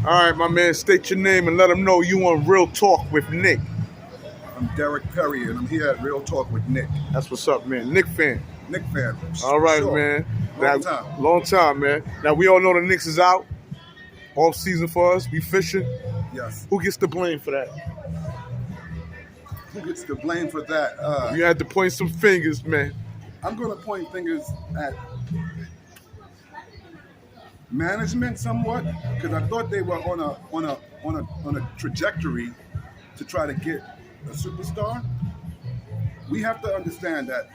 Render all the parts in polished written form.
All right, my man, state your name and let them know you on Real Talk with Nick. I'm Derek Perry, and I'm here at Real Talk with Nick. That's what's up, man. Nick fan. Nick fan. All right, sure. man. Long time, man. Now, we all know the Knicks is out. Off season for us. We fishing. Yes. Who gets the blame for that? Who gets the blame for that? You had to point some fingers, man. I'm going to point fingers at management somewhat, because I thought they were on a trajectory to try to get a superstar. We have to understand that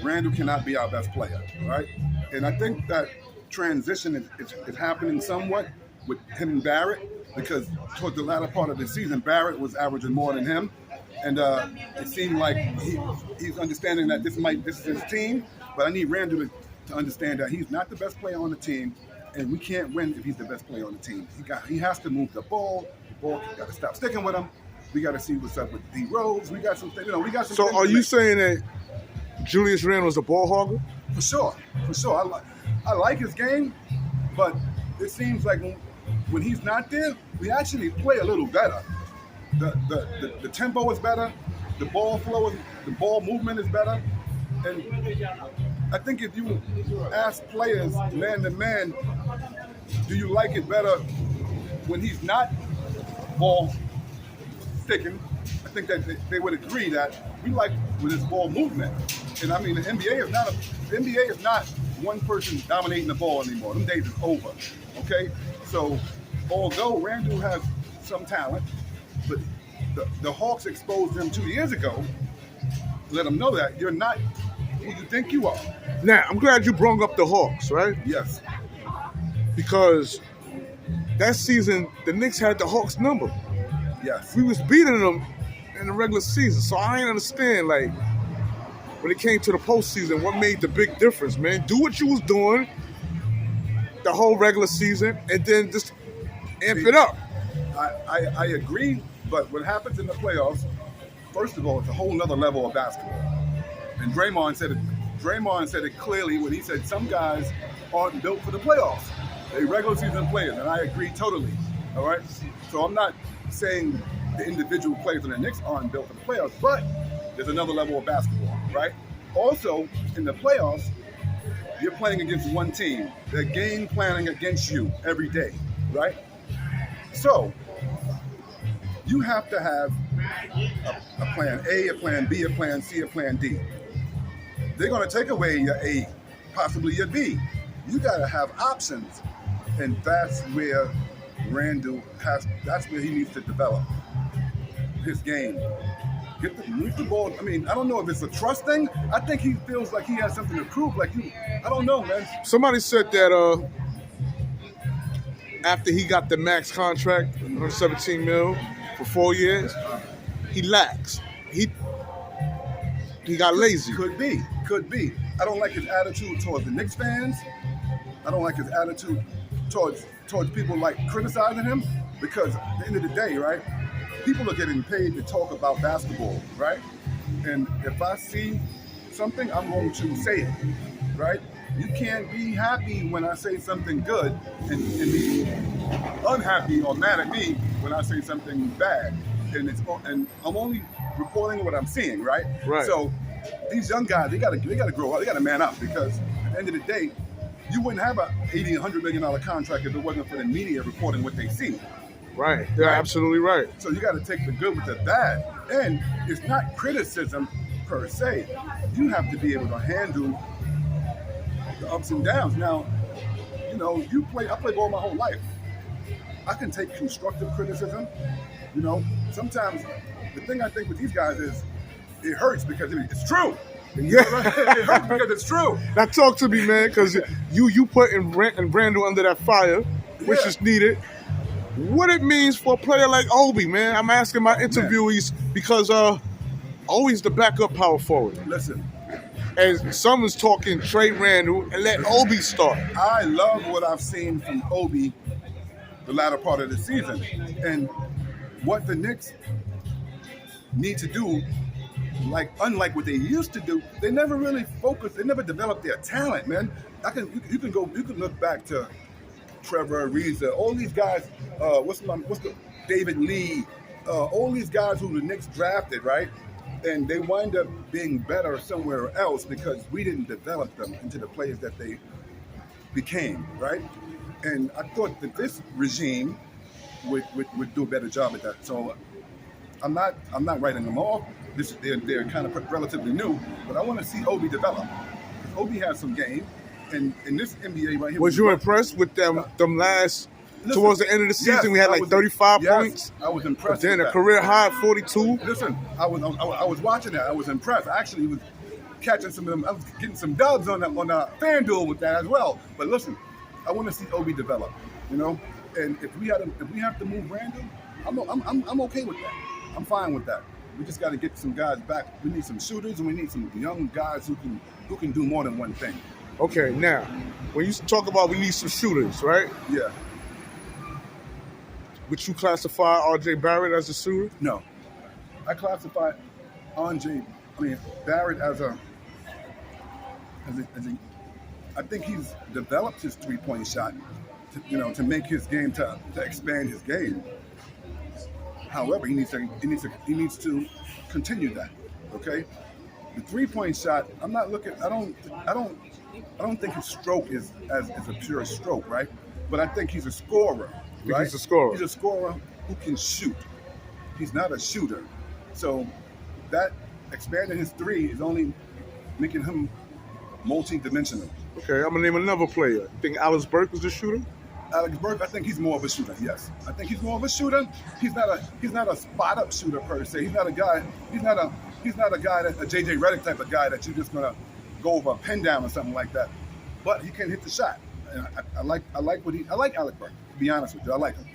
Randle cannot be our best player, right? And I think that transition is happening somewhat with him and Barrett, because towards the latter part of the season, Barrett was averaging more than him. And it seemed like he's understanding that this is his team, but I need Randle to understand that he's not the best player on the team, and we can't win if he's the best player on the team. He has to move the ball. The ball got to stop sticking with him. We got to see what's up with D Rose. We got some things. So are you saying that Julius Randle is a ball hogger? For sure. I like his game, but it seems like when he's not there, we actually play a little better. The tempo is better, the ball flow, the ball movement is better, and I think if you ask players man to man, do you like it better when he's not ball sticking? I think that they would agree that we like with his ball movement. And I mean, the NBA is not one person dominating the ball anymore. Them days is over. Okay, so although Randle has some talent, but the Hawks exposed him 2 years ago. Let them know that you're not who you think you are. Now, I'm glad you brought up the Hawks, right? Yes. Because that season, the Knicks had the Hawks number. Yes. We was beating them in the regular season. So I ain't understand, like, when it came to the postseason, what made the big difference, man? Do what you was doing the whole regular season and then just amp it up. I agree, but what happens in the playoffs, first of all, it's a whole nother level of basketball. And Draymond said it clearly when he said some guys aren't built for the playoffs. They're regular season players, and I agree totally. All right? So I'm not saying the individual players in the Knicks aren't built for the playoffs, but there's another level of basketball, right? Also, in the playoffs, you're playing against one team. They're game planning against you every day, right? So you have to have a plan A, a plan B, a plan C, a plan D. They're going to take away your A, possibly your B. You got to have options, and that's where Randle that's where he needs to develop his game. Move the ball. I mean, I don't know if it's a trust thing. I think he feels like he has something to prove. I don't know, man. Somebody said that after he got the max contract, 117 mil for 4 years, he lax. He got lazy. Could be. I don't like his attitude towards the Knicks fans. I don't like his attitude towards people like criticizing him, because at the end of the day, right, people are getting paid to talk about basketball, right? And if I see something, I'm going to say it, right? You can't be happy when I say something good and be unhappy or mad at me when I say something bad. And I'm only reporting what I'm seeing, right? Right. So these young guys, they gotta grow up, they gotta man up, because at the end of the day, you wouldn't have a $80, $100 million contract if it wasn't for the media reporting what they see. Right. You're absolutely right. So you got to take the good with the bad. And it's not criticism per se. You have to be able to handle the ups and downs. Now, I played ball my whole life. I can take constructive criticism. Sometimes the thing I think with these guys is it hurts because it's true. Yeah. It hurts because it's true. Now talk to me, man, because you putting Randle under that fire, which is needed. What it means for a player like Obi, man. I'm asking my interviewees because Obi's the backup power forward. Listen. And someone's talking trade Randle and let Obi start. I love what I've seen from Obi the latter part of the season. And what the Knicks need to do, unlike what they used to do, they never really focused, they never developed their talent, man. You can look back to Trevor Ariza, all these guys. What's the David Lee? All these guys who the Knicks drafted, right? And they wind up being better somewhere else because we didn't develop them into the players that they became, right? And I thought that this regime would do a better job at that. So I'm not writing them off. They're kind of relatively new, but I want to see Obi develop. Obi has some game, and in this NBA right here. Was you impressed with them last? Listen, towards the end of the season, yes, we had like 35 points. I was impressed. But then with a that. career high 42. Listen, I was watching that. I was impressed. I actually was catching some of them. I was getting some dubs on FanDuel with that as well. But listen, I want to see Obi develop. You know, and if we have to move Randle, I'm okay with that. I'm fine with that. We just got to get some guys back. We need some shooters, and we need some young guys who can do more than one thing. Okay, now when you talk about we need some shooters, right? Yeah. Would you classify R.J. Barrett as a shooter? No, I classify Barrett as a. I think he's developed his 3-point shot, to make his game to expand his game. However, he needs to continue that. Okay, the 3-point shot. I'm not looking. I don't think his stroke is a pure stroke, right? But I think he's a scorer. Right? He's a scorer. He's a scorer who can shoot. He's not a shooter. So that expanding his 3 is only making him multi-dimensional. Okay, I'm gonna name another player. You think Alex Burke was a shooter? Alex Burke, I think he's more of a shooter. Yes, I think he's more of a shooter. He's not a spot-up shooter per se. He's not a guy. He's not a guy that a JJ Redick type of guy that you're just gonna go over a pin down or something like that. But he can hit the shot. And I like Alex Burke. To be honest with you, I like him.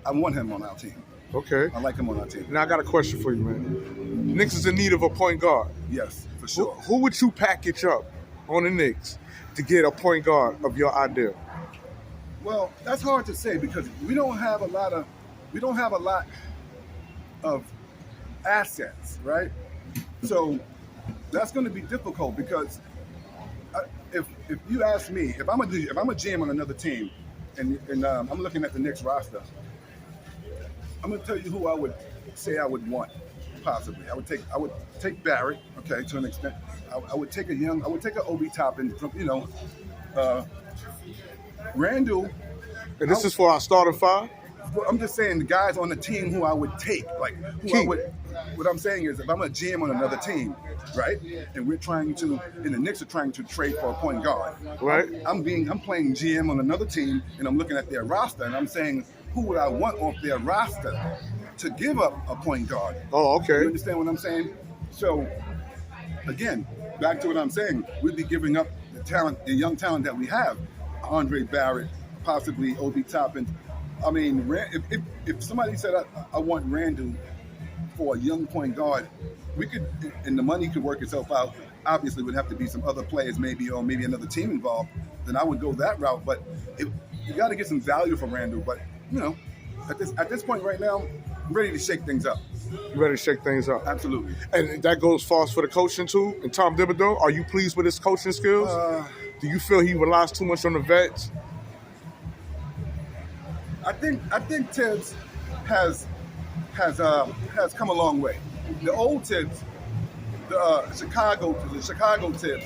I want him on our team. Okay. I like him on our team. Now I got a question for you, man. Knicks is in need of a point guard. Yes, for sure. Who would you package up on the Knicks to get a point guard of your idea? Well, that's hard to say because we don't have a lot of assets, right? So that's going to be difficult because if you ask me, if I'm a GM on another team, and I'm looking at the Knicks roster, I'm going to tell you who I would say I would want. Possibly, I would take Barrett. Okay, to an extent, I would take an Obi Toppin from Randle. And this is for our starting 5? I'm just saying the guys on the team who I would take, what I'm saying is if I'm a GM on another team, right, and the Knicks are trying to trade for a point guard, right? I'm playing GM on another team, and I'm looking at their roster, and I'm saying who would I want off their roster to give up a point guard? Oh, okay. You understand what I'm saying? So, again, back to what I'm saying, we'd be giving up the young talent that we have, R.J. Barrett, possibly Obi Toppin. I mean, if somebody said I want Randle for a young point guard, we could, and the money could work itself out. Obviously, would have to be some other players, maybe another team involved. Then I would go that route. But you got to get some value from Randle. But at this point right now, I'm ready to shake things up. You ready to shake things up? Absolutely. And that goes far for the coaching too. And Tom Thibodeau, are you pleased with his coaching skills? Do you feel he relies too much on the vets? I think Tibbs has come a long way. The old Tibbs, the Chicago Tibbs,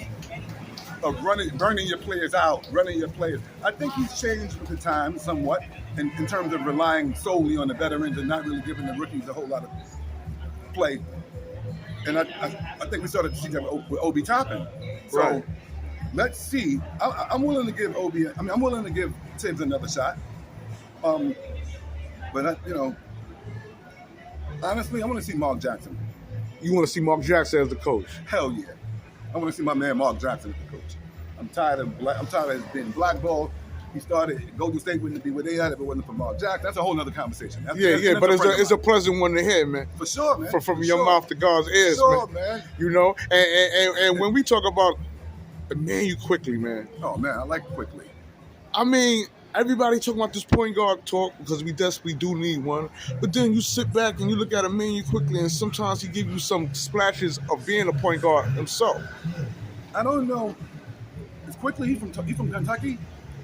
of burning your players out, running your players. I think he's changed with the time somewhat in terms of relying solely on the veterans and not really giving the rookies a whole lot of play. And I think we started to see that with Obi Toppin. So right. Let's see. I'm willing to give I'm willing to give Tibbs another shot. But honestly, I want to see Mark Jackson. You want to see Mark Jackson as the coach? Hell yeah. I want to see my man Mark Jackson as the coach. I'm tired of being blackballed. He started Golden State wouldn't be where they at if it wasn't for Mark Jackson. That's a whole other conversation. That's but it's a pleasant one to hear, man. For sure, man. From your mouth to God's ears, sure, man. And when we talk about Immanuel Quickley, man. Oh man, I like Quickley. I mean, everybody talking about this point guard talk because we desperately do need one. But then you sit back and you look at Immanuel Quickley, and sometimes he gives you some splashes of being a point guard himself. I don't know. Is Quickley he from Kentucky?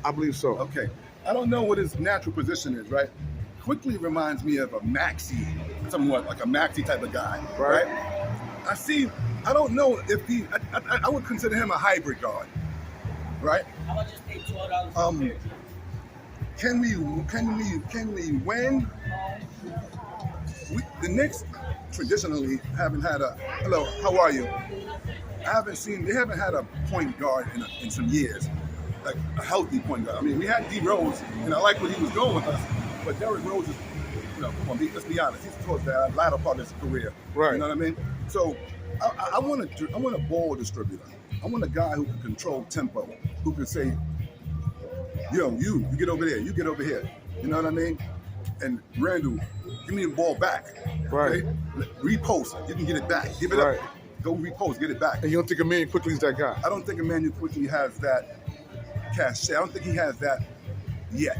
I believe so. Okay. I don't know what his natural position is, right? Quickley reminds me of a maxi, somewhat like a maxi type of guy, right? I don't know if I would consider him a hybrid guard, right? How about just pay $12? Can we win? The Knicks traditionally haven't had a hello. How are you? They haven't had a point guard in some years, like a healthy point guard. I mean, we had D Rose, and I like what he was doing with us, but Derrick Rose is, come on, let's be honest. He's towards the latter part of his career. Right. You know what I mean? So I want a ball distributor. I want a guy who can control tempo, who can say, you get over there, you get over here. You know what I mean? And Randle, give me the ball back. Right. Okay? Repost. You can get it back. Give it Right. up. Go repost. Get it back. And you don't think Immanuel Quickley's that guy? I don't think Immanuel Quickley has that cachet. I don't think he has that yet.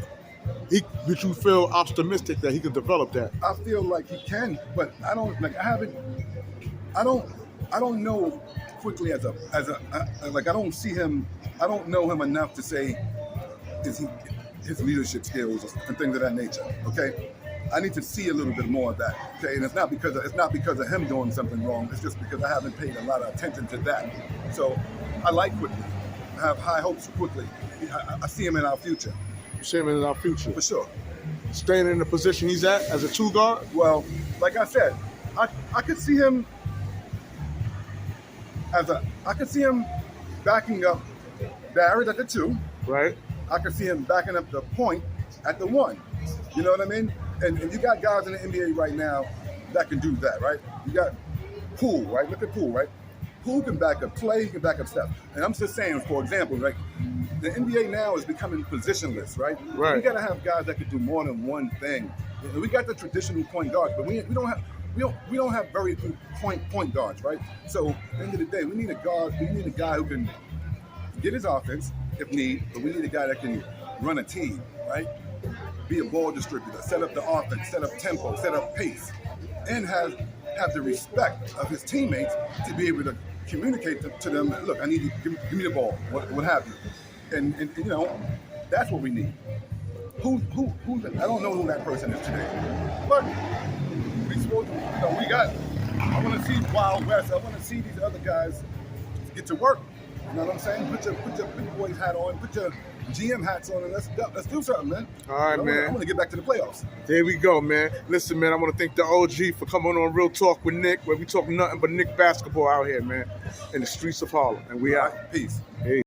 But you feel optimistic that he can develop that? I feel like he can, but I don't know Quickley as a like I don't see him. I don't know him enough to say his leadership skills and things of that nature. Okay, I need to see a little bit more of that. Okay, and it's not because of him doing something wrong. It's just because I haven't paid a lot of attention to that. So I like Quickley. I have high hopes for Quickley. I see him in our future. You see him in our future? For sure. Staying in the position he's at as a two guard? Well, like I said, I could see him backing up Barrett at the 2. Right. I could see him backing up the point at the 1. You know what I mean? And you got guys in the NBA right now that can do that, right? You got Poole, right? Look at Poole, right? Poole can back up Clay, he can back up Steph. And I'm just saying, for example, like the NBA now is becoming positionless, right? Right. We got to have guys that can do more than one thing. We got the traditional point guards, but we don't have very few point guards, right? So at the end of the day, we need a guy who can get his offense if need, but we need a guy that can run a team, right? Be a ball distributor, set up the offense, set up tempo, set up pace, and have the respect of his teammates to be able to communicate to them. Look, I need you. Give me the ball. What have you? And that's what we need. Who? I don't know who that person is today, but we got. I want to see Wild West. I want to see these other guys get to work. You know what I'm saying? Put your big boys hat on. Put your GM hats on, and let's do something, man. All right, man. I want to get back to the playoffs. There we go, man. Listen, man, I want to thank the OG for coming on Real Talk with Nick, where we talk nothing but Nick basketball out here, man, in the streets of Harlem. And we out. Peace. Peace.